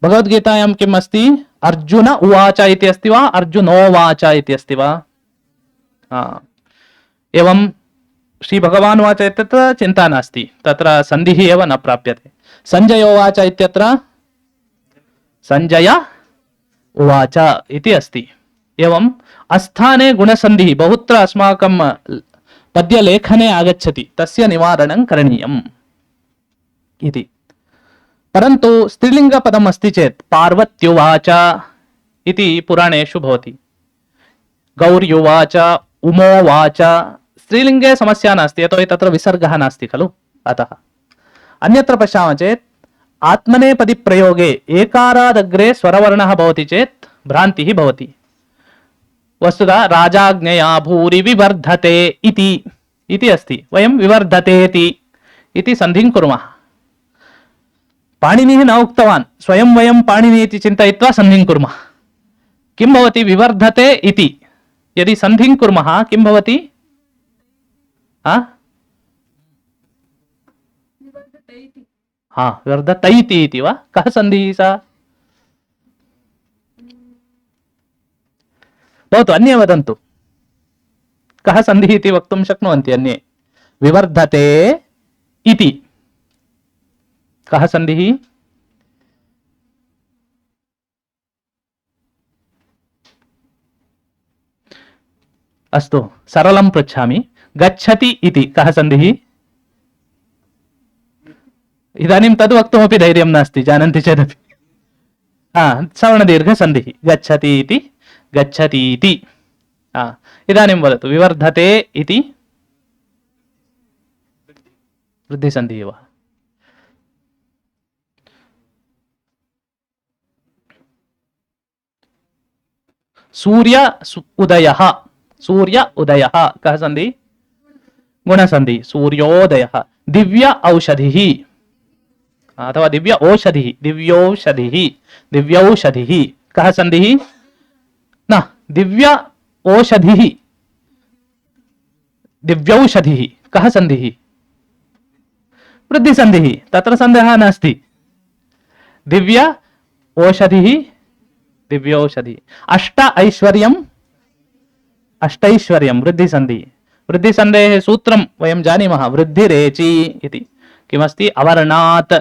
भगवद्गीतायां किम् अस्ति? अर्जुन उवाच इति अस्ति वा अर्जुनोवाच इति अस्ति वा? एवं श्रीभगवान् उवाच इत्यत्र चिन्ता नास्ति, तत्र सन्धिः एव न प्राप्यते। सञ्जय उवाच इत्यत्र सञ्जय उवाच इति अस्ति। एवं अस्थाने गुणसन्धिः बहुत्र अस्माकं पद्यलेखने आगच्छति, तस्य निवारणं करणीयम् इति। परन्तु स्त्रीलिङ्गपदम् अस्ति चेत् पार्वत्युवाच इति पुराणेषु भवति, गौर्युवाच, उमोवाच। स्त्रीलिङ्गे समस्या नास्ति, यतोहि तत्र विसर्गः नास्ति खलु, अतः। अन्यत्र पश्यामः चेत् आत्मनेपदी प्रयोगे एकारादग्रे स्वरवर्णः भवति चेत् भ्रान्तिः भवति। वस्तुतः राजाज्ञया भूरि विवर्धते इति अस्ति, वयं विवर्धतेति इति सन्धिं कुर्मः। पाणिनिः न उक्तवान्, स्वयं वयं पाणिनि इति चिन्तयित्वा सन्धिं कुर्मः। किं भवति? विवर्धते इति यदि सन्धिं कुर्मः किं भवति? विवर्धतैति इति वा? कः सन्धिः सा? भवतु अन्ये वदन्तु, कः सन्धिः इति वक्तुं शक्नुवन्ति अन्ये? विवर्धते इति कः सन्धिः? अस्तु, सरलं पृच्छामि। गच्छति इति कः सन्धिः? इदानीं तद् वक्तुमपि धैर्यं नास्ति, जानन्ति चेदपि। सवर्णदीर्घसन्धिः गच्छति इति, गच्छति इति। इदानीं वदतु, विवर्धते इति वृद्धिसन्धिः वा? सूर्य उदयः, सूर्य उदयः कः सन्धि? गुणसन्धि, सूर्योदयः। दिव्य औषधिः अथवा दिव्य औषधिः, दिव्यौषधिः, दिव्यौषधिः कः सन्धिः? न, दिव्य औषधिः, दिव्यौषधिः कः सन्धिः? वृद्धिसन्धिः, तत्र सन्देहः नास्ति। दिव्य औषधिः, दिव्यौषधिः। अष्ट ऐश्वर्यम्, अष्टैश्वर्यं वृद्धिसन्धिः। वृद्धिसन्धेः सूत्रं वयं जानीमः, वृद्धिरेचि इति। किमस्ति? अवर्णात्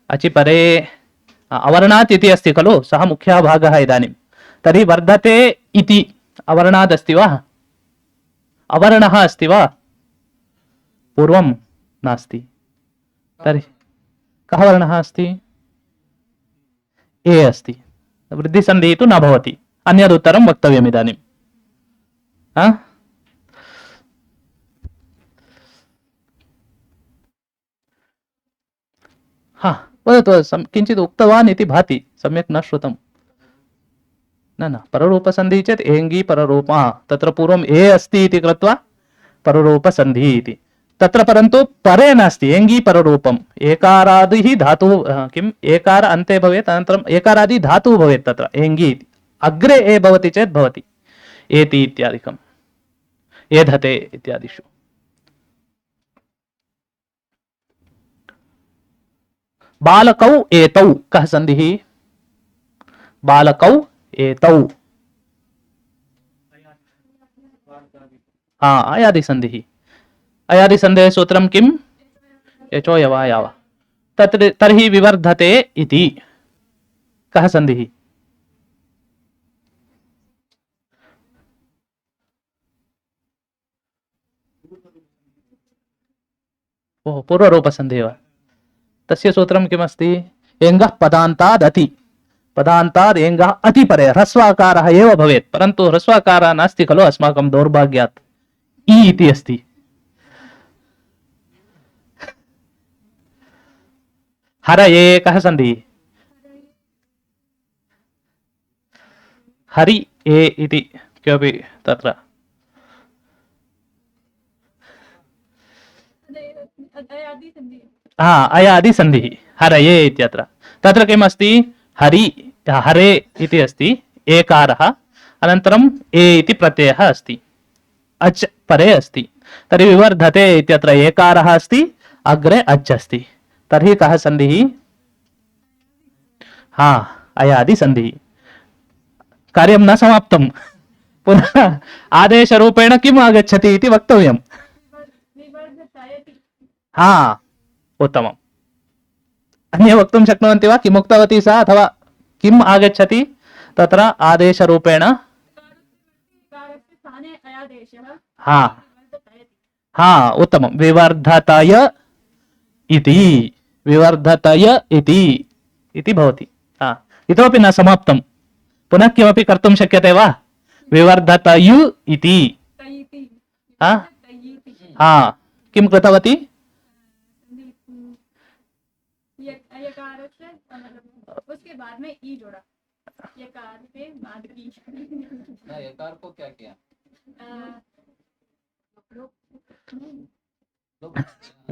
अचिपरे, अवर्णात् इति अस्ति खलु, सः मुख्यः भागः इदानीं। तर्हि वर्धते इति अवर्णात् अस्ति वा? अवर्णः अस्ति वा? पूर्वं नास्ति। तर्हि कः वर्णः अस्ति? ए अस्ति। वृद्धिसन्धिः तु न भवति। अन्यदुत्तरं वक्तव्यम् इदानीं। वदतु, किञ्चित् उक्तवान् इति भाति, सम्यक् न श्रुतं। न पररूपसन्धिः चेत् एङ्गी पररूपः, तत्र पूर्वम् ए अस्ति इति कृत्वा पररूपसन्धिः इति। तत्र परन्तु परे नास्ति, एङ्गी पररूपम्। एकारादिः धातुः, किम् एकार अन्ते भवेत्, अनन्तरम् एकारादि धातुः भवेत् तत्र एङ्गी इति। अग्रे ए भवति चेत् भवति एति इत्यादिकम्, एधते इत्यादिषु। बालकौ एतौ कः सन्धिः? बालकौ एतौ, अयादिसन्धिः। अयादिसन्धेः सूत्रं किम्? यचो यवा यावा। तर्हि विवर्धते इति कः सन्धिः? पूर्वरूपसन्धिः वा? तस्य सूत्रं किमस्ति? एङ्गः पदान्ताद् अति, पदान्ताद् एङ्गः अतिपरे, ह्रस्वाकारः एव भवेत्। परन्तु ह्रस्वाकारः नास्ति खलु अस्माकं दौर्भाग्यात्, इ इति अस्ति। हरये कः सन्धिः? हरि ए इति किमपि तत्र अयादिसन्धिः, हरये इत्यत्र। तत्र किमस्ति? हरि हरे इति अस्ति एकारः अनन्तरम् ए इति प्रत्ययः अस्ति अच् परे अस्ति तर्हि विवर्धते इत्यत्र एकारः अस्ति अग्रे अच् अस्ति तर्हि कः सन्धिः हा अयादि सन्धिः कार्यं न समाप्तं पुनः आदेशरूपेण किम् आगच्छति इति वक्तव्यम् हा उत्तमम् अन्ये वक्तुं शक्नुवन्ति वा किम् उक्तवती सा अथवा किम् आगच्छति तत्र आदेशरूपेण हा हा उत्तमं विवर्धतय इति भवति हा इतोपि न समाप्तं पुनः किमपि कर्तुं शक्यते वा विवर्धतयु इति हा हा किं कृतवती उसके बाद में ई जोड़ा यकार के बाद ई यकार को क्या किया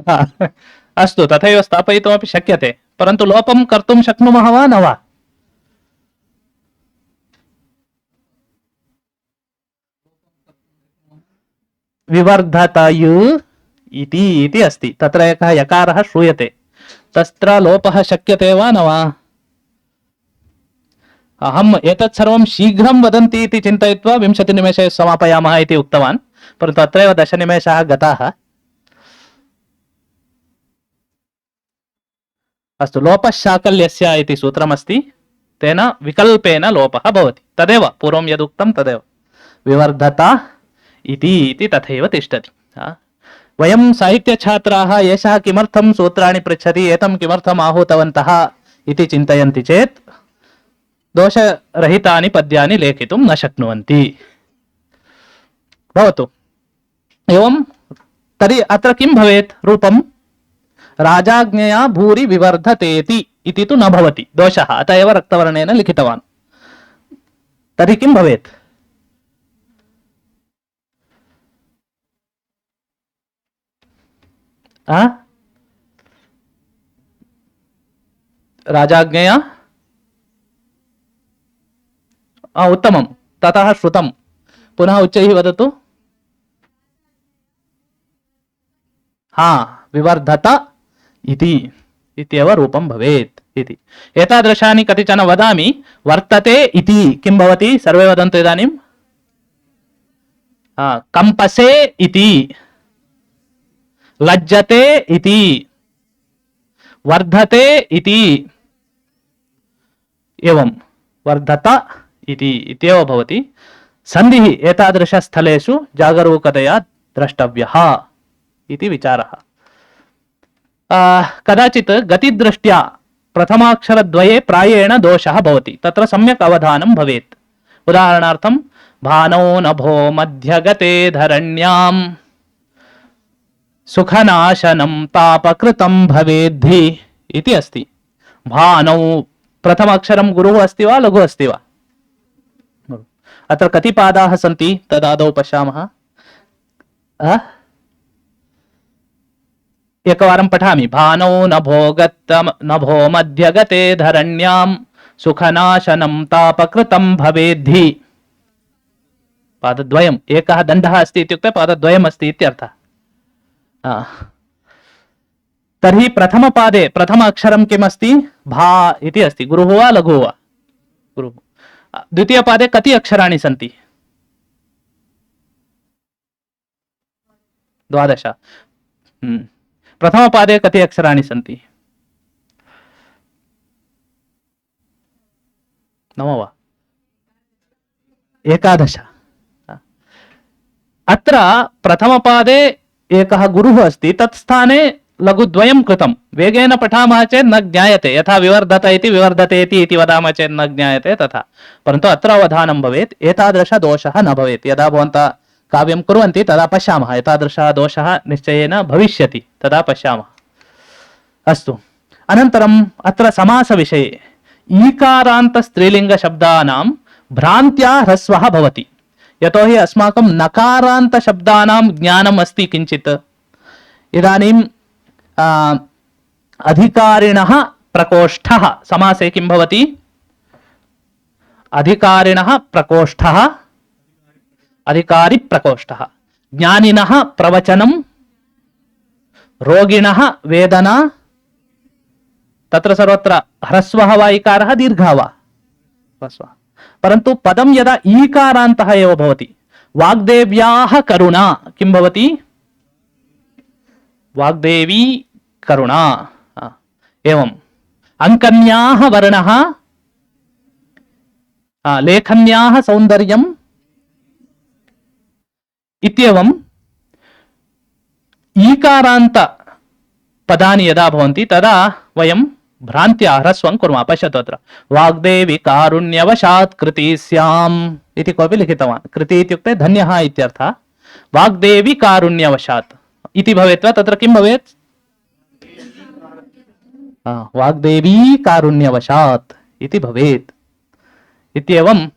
हा, अस्तु तथैव स्थापयितुमपि शक्यते परन्तु लोपं कर्तुं शक्नुमः वा न वा विवर्धतयु इति अस्ति तत्र एकः यकारः श्रूयते तत्र लोपः शक्यते वा न वा अहम् एतत् सर्वं शीघ्रं वदन्ति इति चिन्तयित्वा 20 निमेषे समापयामः इति उक्तवान् परन्तु अत्रैव 10 निमेषाः गताः अस्तु लोपशाकल्यस्य इति सूत्रमस्ति तेन विकल्पेन लोपः भवति तदेव पूर्वं यदुक्तं तदेव विवर्धता इति तथैव तिष्ठति वयं साहित्यछात्राः एषः किमर्थं सूत्राणि पृच्छति एतं किमर्थम् आहूतवन्तः इति चिन्तयन्ति चेत् दोषरहितानि पद्यानि लेखितुं न शक्नुवन्ति भवतु एवं तर्हि अत्र किं भवेत् रूपं राजाज्ञया भूरि विवर्धतेति इति तु न भवति दोषः अत एव रक्तवर्णेन लिखितवान् तर्हि किं भवेत् राजाज्ञया उत्तमं ततः श्रुतं पुनः उच्चैः वदतु हा विवर्धत इत्येव रूपं भवेत् इति एतादृशानि कतिचन वदामि वर्तते इति किं भवति सर्वे वदन्तु इदानीं कंपसे इति लज्जते इति वर्धते इति एवं वर्धत इत्येव भवति सन्धिः एतादृशस्थलेषु जागरूकतया द्रष्टव्यः इति विचारः कदाचित् गतिदृष्ट्या प्रथमाक्षरद्वये प्रायेण दोषः भवति तत्र सम्यक् अवधानं भवेत् उदाहरणार्थं भानौ नभो मध्यगते धरण्यां सुखनाशनं तापकृतं भवेद्धि इति अस्ति भानौ प्रथमाक्षरं गुरुः अस्ति वा लघु अस्ति वा अत्र कति पादाः सन्ति तदादौ पश्यामः एकवारं पठामि भानौ नभो मध्यगते धरण्यां सुखनाशनं तापकृतं भवेद्धि पादद्वयम् एकः दण्डः अस्ति इत्युक्ते पादद्वयम् अस्ति इत्यर्थः तर्हि प्रथमपादे प्रथम अक्षरं किमस्ति भा इति अस्ति गुरुः वा लघुः वा गुरुः द्वितीयपादे कति अक्षराणि सन्ति 12 प्रथमपादे कति अक्षराणि सन्ति 9 वा 11 अत्र प्रथमपादे एकः गुरुः अस्ति तत् स्थाने लघुद्वयं कृतं वेगेन पठामः चेत् न ज्ञायते यथा विवर्धत इति विवर्धतेति इति वदामः चेत् न ज्ञायते तथा परन्तु अत्र अवधानं भवेत् एतादृशदोषः न भवेत् यदा भवन्तः काव्यं कुर्वन्ति तदा पश्यामः एतादृशः दोषः निश्चयेन भविष्यति तदा पश्यामः अस्तु अनन्तरम् अत्र समासविषये ईकारान्तस्त्रीलिङ्गशब्दानां भ्रान्त्या ह्रस्वः भवति यतोहि अस्माकं नकारान्तशब्दानां ज्ञानम् अस्ति किञ्चित् इदानीं अधिकारिणः प्रकोष्ठः समासे किं भवति अधिकारिणः प्रकोष्ठः अधिकारिप्रकोष्ठः ज्ञानिनः प्रवचनं रोगिणः वेदना तत्र सर्वत्र ह्रस्वः वा इकारः दीर्घः वा ह्रस्वः परन्तु पदं यदा ईकारान्तः एव भवति वाग्देव्याः करुणा किं भवति वाग्देवी करुणा एवम् अङ्कन्याः वर्णः लेखन्याः सौन्दर्यम् इत्येवम् ईकारान्त पदानि यदा भवन्ति तदा वयं भ्रान्त्या ह्रस्वं कुर्मः पश्यतु अत्र वाग्देवी कारुण्यवशात् कृति स्याम् इति कोऽपि लिखितवान् कृति इत्युक्ते धन्यः इत्यर्थः वाग्देवी कारुण्यवशात् इति भवेत् वा तत्र किं भवेत् वाग्देवी कारुण्यवशात् इति भवेत् इत्येवम्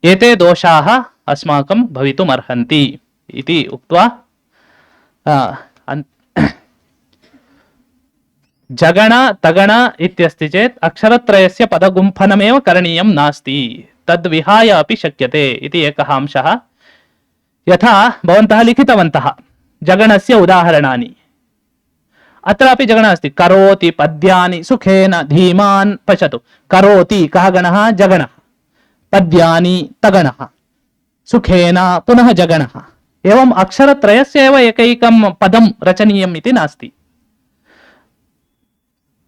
एते दोषाः अस्माकं भवितुम् अर्हन्ति इति उक्त्वा जगण तगण इत्यस्ति चेत् अक्षरत्रयस्य पदगुम्फनमेव करणीयं नास्ति तद्विहाय अपि शक्यते इति एकः अंशः यथा भवन्तः लिखितवन्तः जगणस्य उदाहरणानि अत्रापि जगणः अस्ति करोति पद्यानि सुखेन धीमान् पश्यतु करोति कः गणः जगणः पद्यानि तगणः सुखेन पुनः जगणः एवम् अक्षरत्रयस्य एव एकैकं पदं रचनीयम् इति नास्ति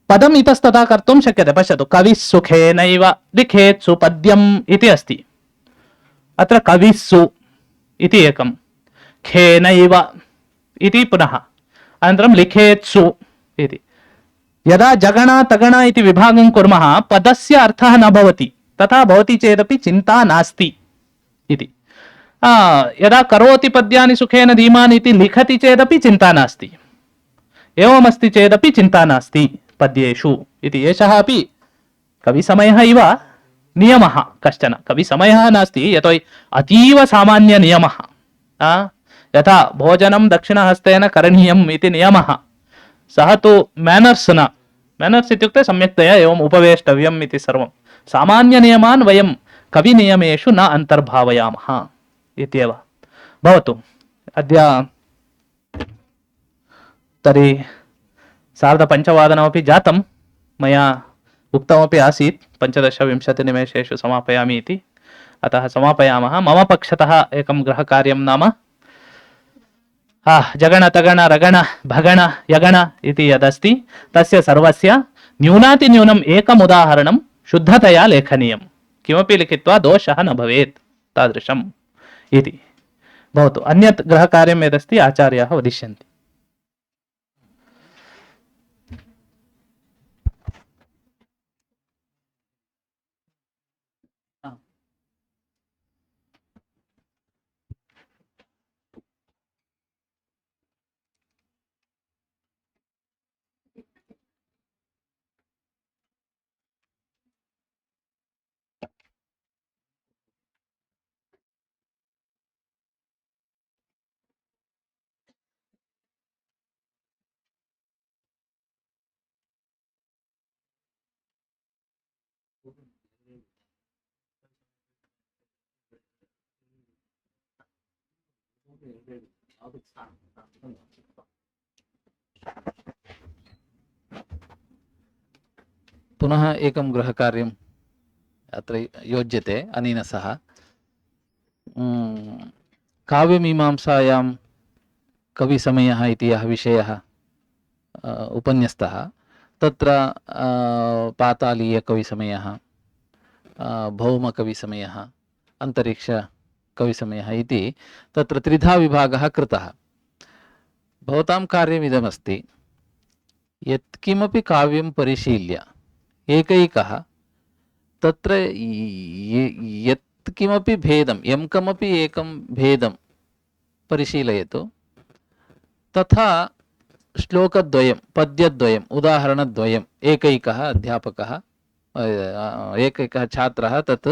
पदम् इतस्ततः कर्तुं शक्यते पश्यतु कविः सुखेनैव लिखेत्सु पद्यम् इति अस्ति अत्र कविस्सु इति एकं खेनैव इति पुनः अनन्तरं लिखेत्सु इति यदा जगण तगण इति विभागं कुर्मः पदस्य अर्थः न भवति तथा भवति चेदपि चिन्ता नास्ति इति यदा करोति पद्यानि सुखेन धीमान् इति लिखति चेदपि चिन्ता नास्ति एवमस्ति चेदपि चिन्ता नास्ति पद्येषु इति एषः अपि कविसमयः इव नियमः कश्चन कविसमयः नास्ति यतोहि अतीव सामान्य नियमः यथा भोजनं दक्षिणहस्तेन करणीयम् इति नियमः सः तु मैनर्स् न मैनर्स् इत्युक्ते सम्यक्तया एवम् उपवेष्टव्यम् इति सर्वं सामान्यनियमान् वयं कविनियमेषु न अन्तर्भावयामः इत्येव भवतु अद्य तर्हि 5:30 जातं मया उक्तमपि आसीत् 15-20 निमेषेषु समापयामि इति अतः समापयामः मम पक्षतः एकं गृहकार्यं नाम जगण तगण रगण भगण यगण इति यदस्ति तस्य सर्वस्य न्यूनातिन्यूनम् एकम् उदाहरणं शुद्धतया लेखनीयं किमपि लिखित्वा दोषः न भवेत् तादृशम् इति भवतु अन्यत् गृहकार्यं यदस्ति आचार्याः वदिष्यन्ति पुनः एकं गृहकार्यम् अत्र योज्यते अनेन सह काव्यमीमांसायां कविसमयः इति यः विषयः उपन्यस्तः तत्र पातालीयकविसमयः भौमकविसमयः अन्तरिक्षकविसमयः इति तत्र त्रिधा विभागः कृतः भवतां कार्यमिदमस्ति यत्किमपि काव्यं परिशील्य एकैकः तत्र यत्किमपि भेदं यं कमपि एकं भेदं परिशीलयतु तथा श्लोकद्वयं पद्यद्वयम् उदाहरणद्वयम् एकैकः अध्यापकः एकैकः छात्रः तत्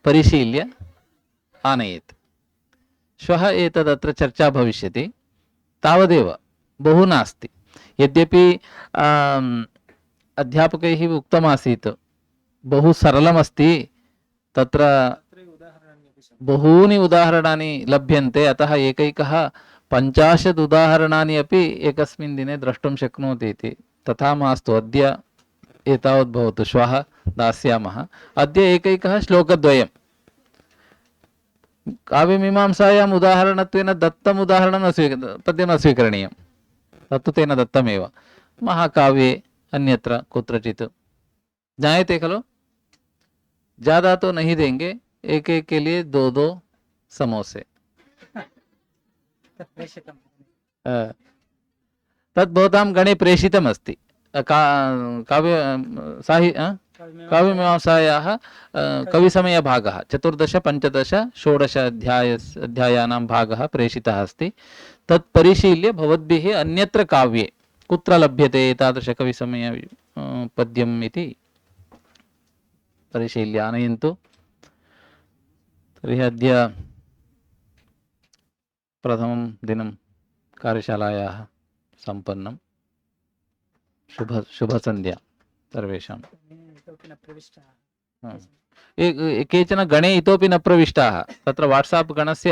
परिशील्य आनयेत् श्वः एतदत्र चर्चा भविष्यति तावदेव बहु नास्ति यद्यपि अध्यापकैः उक्तमासीत् बहु सरलमस्ति तत्र बहूनि उदाहरणानि लभ्यन्ते, अतः एकैकः 50 उदाहरणानि अपि एकस्मिन् दिने द्रष्टुं शक्नोति इति। तथा मास्तु, अद्य एतावत् भवतु, श्वः दास्यामः। अद्य एकैकः श्लोकद्वयं काव्यमीमांसायाम् उदाहरणत्वेन दत्तम् उदाहरणं पद्यं न स्वीकरणीयं, तत्तु तेन दत्तमेव। महाकाव्ये अन्यत्र कुत्रचित् ज्ञायते खलु, ज्यादा तो नहीं देंगे, एक एक के लिए 2-2 समोसे। तद् भवतां गणे प्रेषितमस्ति। काव्यमीमांसायाः कविसमयभागः 14, 15, 16 अध्यायानां भागः प्रेषितः अस्ति। तत् परिशील्य भवद्भिः अन्यत्र काव्ये कुत्र लभ्यते एतादृशकविसमय पद्यम् इति परिशील्य आनयन्तु। तर्हि अद्य प्रथमं दिनं कार्यशालायाः सम्पन्नं। शुभसन्ध्या सर्वेषां। केचन गणे इतोपि न प्रविष्टाः। तत्र वाट्साप् गणस्य